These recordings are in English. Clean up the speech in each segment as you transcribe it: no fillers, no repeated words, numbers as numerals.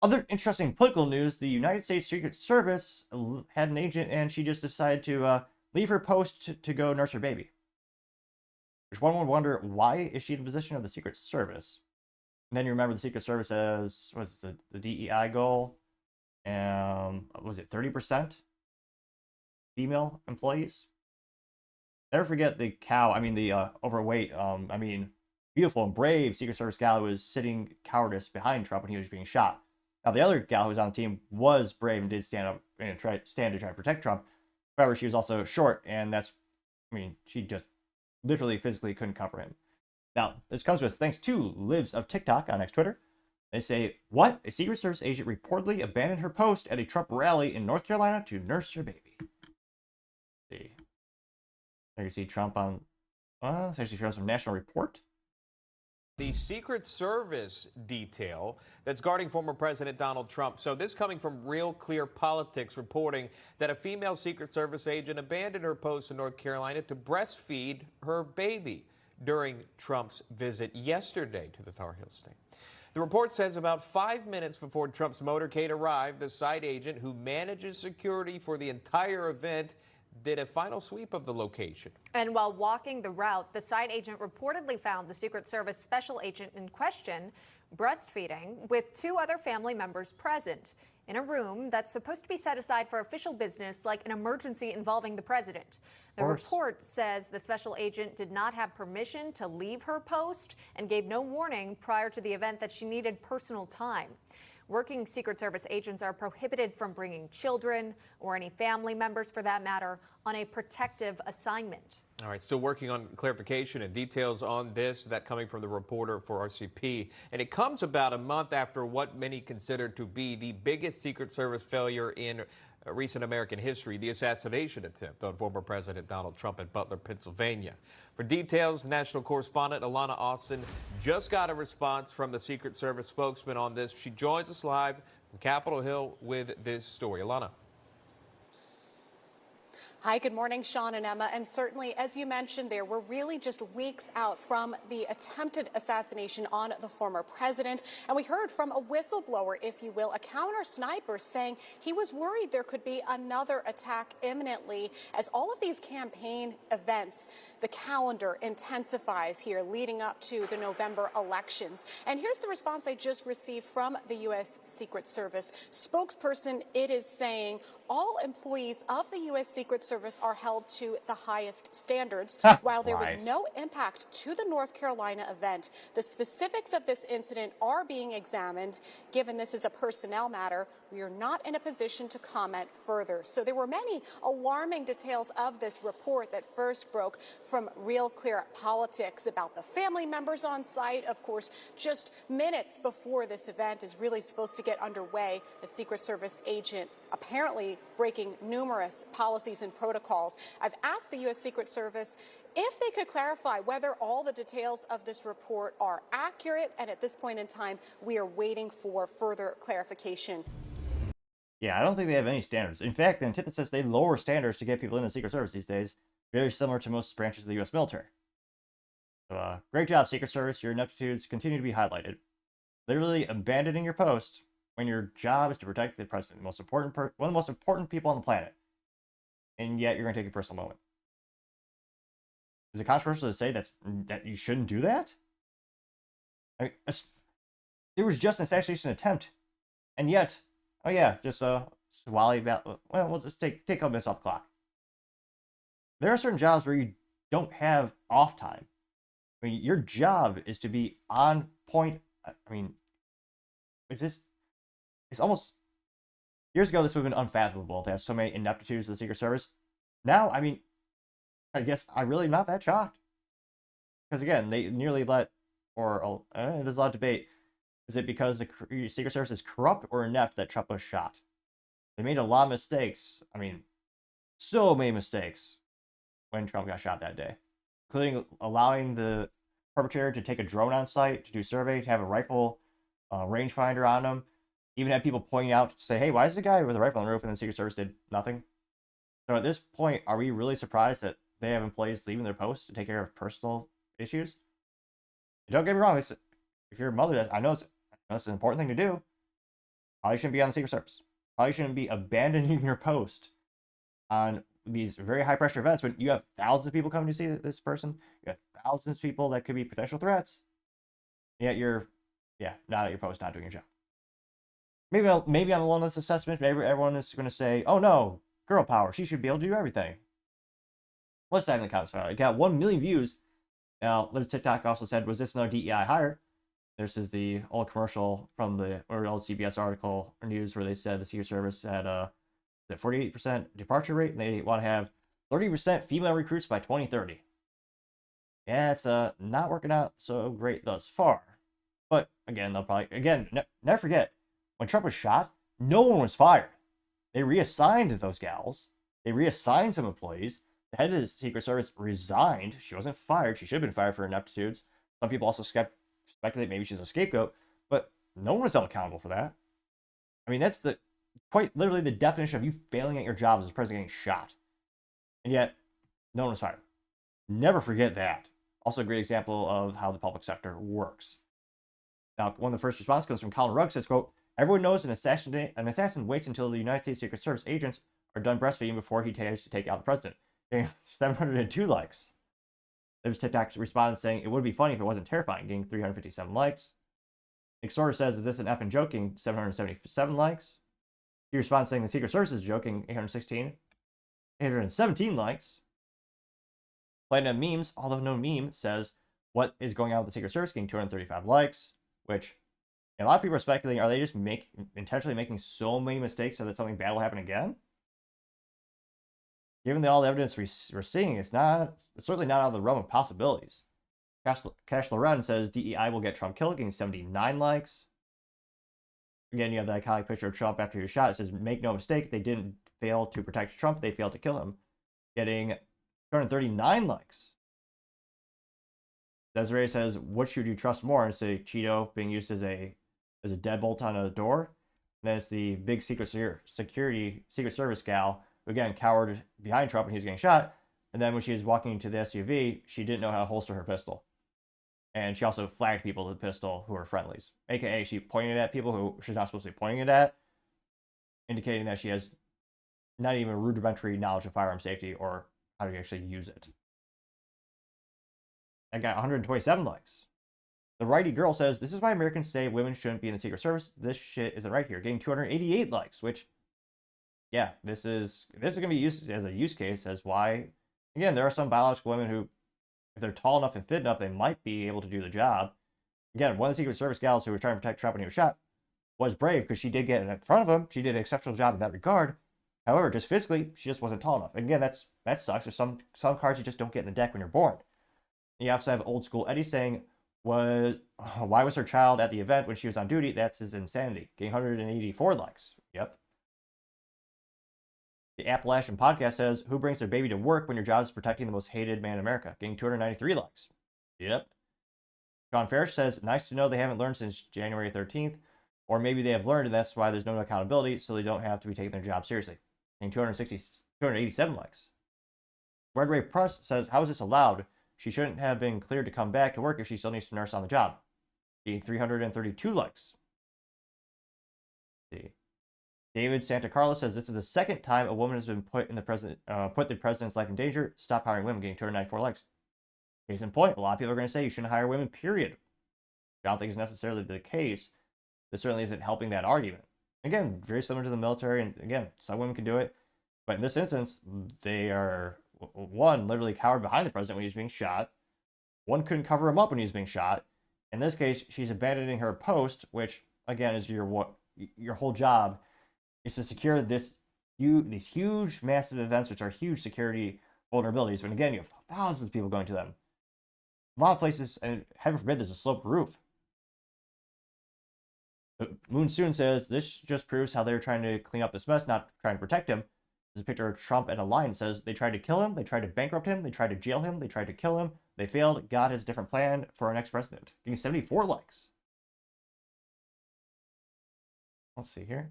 Other interesting political news, the United States Secret Service had an agent and she just decided to leave her post to go nurse her baby. Which one would wonder, why is she in the position of the Secret Service? And then you remember the Secret Service as, the DEI goal? Was it 30% female employees? Never forget the overweight, beautiful and brave Secret Service gal who was sitting cowardice behind Trump when he was being shot. Now, the other gal who was on the team was brave and did stand up and stand to try to protect Trump. However, she was also short, and she just literally physically couldn't cover him. Now, this comes to us thanks to Libs of TikTok on X Twitter. They say, what? A Secret Service agent reportedly abandoned her post at a Trump rally in North Carolina to nurse her baby. Let's see. There you see Trump on, it's actually from some National Report. The Secret Service detail that's guarding former President Donald Trump. So this coming from Real Clear Politics, reporting that a female Secret Service agent abandoned her post in North Carolina to breastfeed her baby during Trump's visit yesterday to the Tar Heel state. The report says about 5 minutes before Trump's motorcade arrived, the site agent who manages security for the entire event did a final sweep of the location. And while walking the route, the site agent reportedly found the Secret Service special agent in question breastfeeding with 2 other family members present in a room that's supposed to be set aside for official business like an emergency involving the president. The report says the special agent did not have permission to leave her post and gave no warning prior to the event that she needed personal time. Working Secret Service agents are prohibited from bringing children or any family members, for that matter, on a protective assignment. All right, still working on clarification and details on this, that coming from the reporter for RCP. And it comes about a month after what many consider to be the biggest Secret Service failure in recent American history, the assassination attempt on former President Donald Trump in Butler, Pennsylvania. For details, national correspondent Alana Austin just got a response from the Secret Service spokesman on this. She joins us live from Capitol Hill with this story. Alana. Hi, good morning, Sean and Emma. And certainly, as you mentioned there, we're really just weeks out from the attempted assassination on the former president. And we heard from a whistleblower, if you will, a counter sniper, saying he was worried there could be another attack imminently as all of these campaign events, the calendar intensifies here leading up to the November elections. And here's the response I just received from the U.S. Secret Service spokesperson. It is saying all employees of the U.S. Secret Service are held to the highest standards. While there was no impact to the North Carolina event, the specifics of this incident are being examined. Given this is a personnel matter, we are not in a position to comment further. So there were many alarming details of this report that first broke from Real Clear Politics about the family members on site. Of course, just minutes before this event is really supposed to get underway, a Secret Service agent apparently breaking numerous policies and protocols. I've asked the U.S. Secret Service if they could clarify whether all the details of this report are accurate, and at this point in time, we are waiting for further clarification. Yeah, I don't think they have any standards. In fact, the antithesis, they lower standards to get people in the Secret Service these days, very similar to most branches of the U.S. military. So, great job, Secret Service. Your ineptitudes continue to be highlighted. Literally abandoning your post when your job is to protect the president, one of the most important people on the planet, and yet you're going to take a personal moment. Is it controversial to say that you shouldn't do that? I mean, there was just an assassination attempt, and yet, oh yeah, just Swally about. Well, we'll just take a minutes off the clock. There are certain jobs where you don't have off time. I mean, your job is to be on point. I mean, it's almost years ago this would have been unfathomable to have so many ineptitudes of the Secret Service. Now, I mean, I guess I'm really not that shocked. Because again, they nearly there's a lot of debate. Is it because the Secret Service is corrupt or inept that Trump was shot? They made a lot of mistakes. I mean, so many mistakes when Trump got shot that day. Including allowing the perpetrator to take a drone on site to do survey, to have a rifle rangefinder on him. Even had people pointing out to say, hey, why is the guy with a rifle on the roof and the Secret Service did nothing? So at this point, are we really surprised that they have employees leaving their posts to take care of personal issues? Don't get me wrong, if you're a mother, I know it's an important thing to do. Probably shouldn't be on the Secret Service. Probably shouldn't be abandoning your post on these very high pressure events when you have thousands of people coming to see this person. You have thousands of people that could be potential threats. Yet you're, not at your post, not doing your job. Maybe I'm alone in this assessment. Maybe everyone is going to say, oh no, girl power. She should be able to do everything. Let's dive in the comments. It got 1 million views. Now, Liz TikTok also said, was this another DEI hire? This is the old commercial from the old CBS article or news where they said the Secret Service had a 48% departure rate, and they want to have 30% female recruits by 2030. Yeah, it's not working out so great thus far. But again, they'll probably never forget when Trump was shot, no one was fired. They reassigned those gals. They reassigned some employees. The head of the Secret Service resigned. She wasn't fired. She should have been fired for ineptitudes. Some people also speculate maybe she's a scapegoat, but no one was held accountable for that. I mean, that's quite literally the definition of you failing at your job as a president getting shot. And yet, no one was fired. Never forget that. Also a great example of how the public sector works. Now, one of the first responses comes from Colin Rugg, says, quote, everyone knows an assassin waits until the United States Secret Service agents are done breastfeeding before he tries to take out the president. Getting 702 likes. There's TikTok responded saying, it would be funny if it wasn't terrifying, getting 357 likes. Nick Sorter says, is this an effing joking? 777 likes. He responds saying the Secret Service is joking, 816. 817 likes. Platinum Memes, although no meme, says, what is going on with the Secret Service, getting 235 likes, which a lot of people are speculating, are they just intentionally making so many mistakes so that something bad will happen again? Given all the evidence we're seeing, it's certainly not out of the realm of possibilities. Cash Loren says DEI will get Trump killed, getting 79 likes. Again, you have the iconic picture of Trump after he was shot. It says, make no mistake, they didn't fail to protect Trump, they failed to kill him. Getting 239 likes. Desiree says, what should you trust more? And it's a Cheeto being used as a deadbolt on a door. And then it's the big Secret Service gal who, again, cowered behind Trump when he was getting shot. And then when she was walking into the SUV, she didn't know how to holster her pistol. And she also flagged people with the pistol who were friendlies. AKA, she pointed at people who she's not supposed to be pointing it at, indicating that she has not even rudimentary knowledge of firearm safety or how to actually use it. I got 127 likes. The Righty Girl says, this is why Americans say women shouldn't be in the Secret Service. This shit isn't right here. Getting 288 likes, which, yeah, this is going to be used as a use case as why, again, there are some biological women who, if they're tall enough and fit enough, they might be able to do the job. Again, one of the Secret Service gals who was trying to protect Trump when he was shot was brave because she did get in front of him. She did an exceptional job in that regard. However, just physically, she just wasn't tall enough. Again, that sucks. There's some cards you just don't get in the deck when you're born. You also have old school Eddie saying, why was her child at the event when she was on duty? That's his insanity. Getting 184 likes. Yep. The Appalachian Podcast says, who brings their baby to work when your job is protecting the most hated man in America? Getting 293 likes. Yep. Sean Farish says, nice to know they haven't learned since January 13th. Or maybe they have learned and that's why there's no accountability, so they don't have to be taking their job seriously. Getting 287 likes. Redgrave Press says, how is this allowed? She shouldn't have been cleared to come back to work if she still needs to nurse on the job. Getting 332 likes. Let's see. David Santa Carla says this is the second time a woman has been put the president's life in danger. Stop hiring women. Getting 294 likes. Case in point, a lot of people are going to say you shouldn't hire women, period. I don't think it's necessarily the case. This certainly isn't helping that argument. Again, very similar to the military, and again, some women can do it. But in this instance, they are, one, literally cowered behind the president when he was being shot. One couldn't cover him up when he was being shot. In this case, she's abandoning her post, which, again, is your whole job is to secure these huge, massive events, which are huge security vulnerabilities. When, again, you have thousands of people going to them. A lot of places, and heaven forbid, there's a sloped roof. Moon Soon says, this just proves how they're trying to clean up this mess, not trying to protect him. There's a picture of Trump and a lion. Says, they tried to kill him, they tried to bankrupt him, they tried to jail him, they tried to kill him. They failed. God has a different plan for our next president. Getting 74 likes. Let's see here.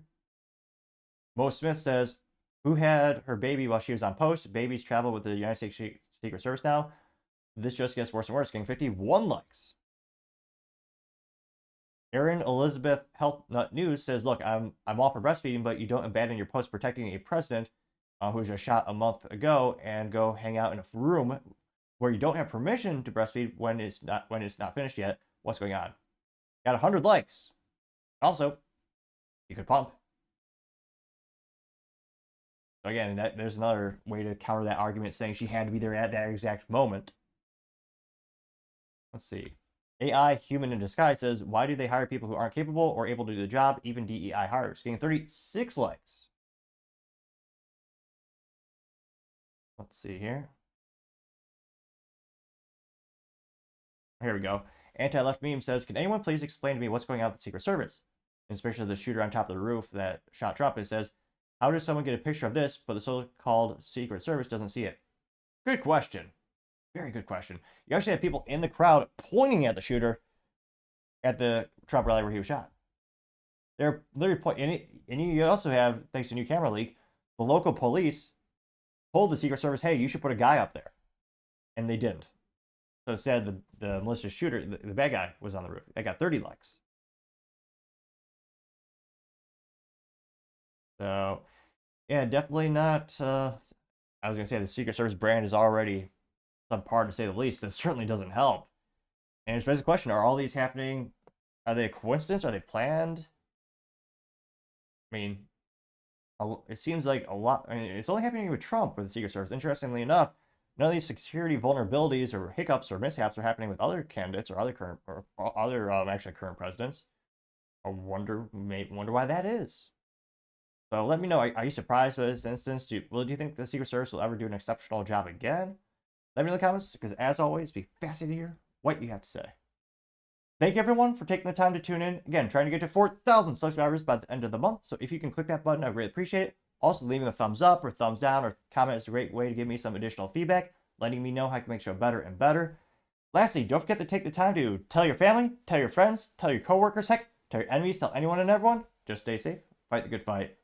Mo Smith says, who had her baby while she was on post? Babies travel with the United States Secret Service now. This just gets worse and worse. Getting 51 likes. Erin Elizabeth Health Nut News says, look, I'm all for breastfeeding, but you don't abandon your post protecting a president who was just shot a month ago and go hang out in a room where you don't have permission to breastfeed when it's not finished yet. What's going on? Got 100 likes. Also, you could pump. So again, there's another way to counter that argument, saying she had to be there at that exact moment. Let's see. AI Human in Disguise says, why do they hire people who aren't capable or able to do the job? Even DEI hires. Getting 36 likes. Let's see here. Here we go. Anti-Left Meme says, can anyone please explain to me what's going on with the Secret Service? Especially the shooter on top of the roof that shot Trump. It says, how does someone get a picture of this, but the so-called Secret Service doesn't see it? Good question. Very good question. You actually have people in the crowd pointing at the shooter at the Trump rally where he was shot. They're literally pointing. And you also have, thanks to new camera leak, the local police told the Secret Service, hey, you should put a guy up there. And they didn't. So instead, the malicious shooter, the bad guy, was on the roof. They got 30 likes. So, yeah, definitely not. I was going to say the Secret Service brand is already subpar, to say the least. This certainly doesn't help. And it's a question, are all these happening? Are they a coincidence? Are they planned? I mean, it seems like a lot. I mean, it's only happening with Trump with the Secret Service. Interestingly enough, none of these security vulnerabilities or hiccups or mishaps are happening with other candidates or other current presidents. I wonder why that is. So let me know. Are you surprised by this instance? Do you think the Secret Service will ever do an exceptional job again? Let me know in the comments, because as always, be fascinated to hear what you have to say. Thank you everyone for taking the time to tune in. Again, trying to get to 4,000 subscribers by the end of the month. So if you can click that button, I really appreciate it. Also, leaving a thumbs up or thumbs down or comment is a great way to give me some additional feedback, letting me know how I can make the show better and better. Lastly, don't forget to take the time to tell your family, tell your friends, tell your coworkers, heck, tell your enemies, tell anyone and everyone. Just stay safe, fight the good fight.